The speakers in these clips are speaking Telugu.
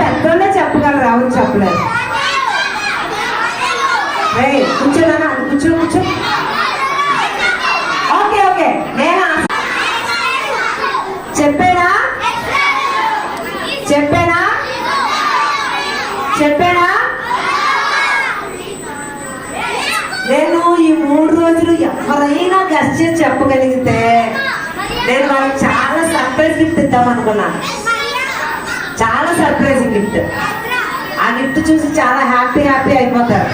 పెద్దోళ్ళే చెప్పగలరు, ఎవరు చెప్పలేరు. కూర్చోనా? కూర్చో కూర్చో. ఓకే ఓకే, నేను చెప్పానా చెప్పానా చెప్పానా? నేను ఈ 3 రోజులు ఎవరైనా గెస్ట్ చేసి చెప్పగలిగితే నేను వాళ్ళకి చాలా సర్ప్రైజ్ గిఫ్ట్ ఇద్దాం అనుకున్నాను. చాలా సర్ప్రైజింగ్ గిఫ్ట్. ఆ గిఫ్ట్ చూసి చాలా హ్యాపీ అయిపోతారు.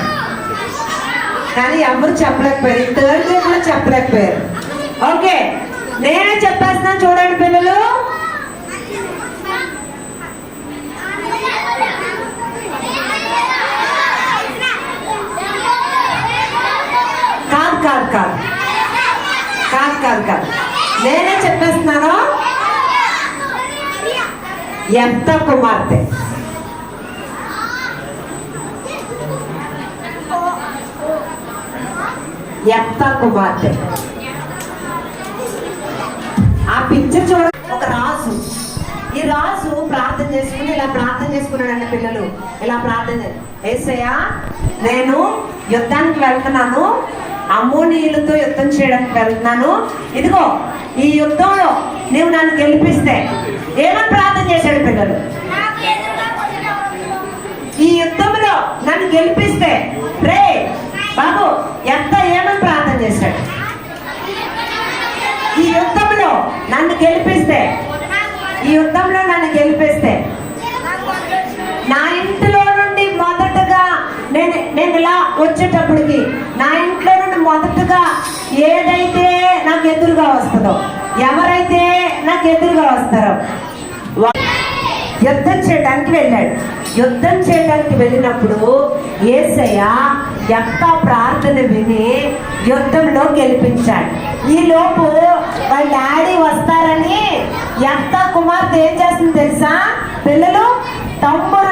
కానీ ఎవరు చెప్పలేకపోయారు. 3rd డే కూడా చెప్పలేకపోయారు. ఓకే, నేనే చెప్పేస్తున్నాను, చూడండి పిల్లలు. కాదు, నేనే చెప్పేస్తున్నాను. యెఫ్తా కుమార్తె. యెఫ్తా కుమార్తె. ఆ పిక్చర్ చూడ, ఒక రాజు. ఈ రాజు ప్రార్థన చేసుకుని ఇలా ప్రార్థన చేసుకున్నాడండి పిల్లలు. ఇలా ప్రార్థన, యేసయ్యా నేను యుద్ధానికి వెళ్తున్నాను, అమ్మోనీయులతో యుద్ధం చేయడానికి వెళ్తున్నాను. ఇదిగో ఈ యుద్ధంలో నువ్వు నన్ను గెలిపిస్తే. ఏమని ప్రార్థన చేశాడు పిల్లలు? ఈ యుద్ధంలో నన్ను గెలిపిస్తే. రే బాబు, ఎంత ఏమని ప్రార్థన చేశాడు? ఈ యుద్ధంలో నన్ను గెలిపిస్తే, ఈ యుద్ధంలో నన్ను గెలిపిస్తే నా ఇంటిలో నుండి మొదటగా నేను ఇలా వచ్చేటప్పటికి నా ఇంట్లో నుండి మొదటగా ఏదైతే నాకు ఎదురుగా వస్తుందో, ఎవరైతే నాకు ఎదురుగా వస్తారో, యుద్ధం చేయడానికి వెళ్ళాడు. యుద్ధం చేయడానికి వెళ్ళినప్పుడు యేసయ్య యెఫ్తా ప్రార్థన విని యుద్ధంలో గెలిపించాడు. ఈ లోపు వాళ్ళ డాడీ వస్తారని యెఫ్తా కుమార్తె ఏం చేస్తుంది తెలుసా పిల్లలు? తమ్ముడు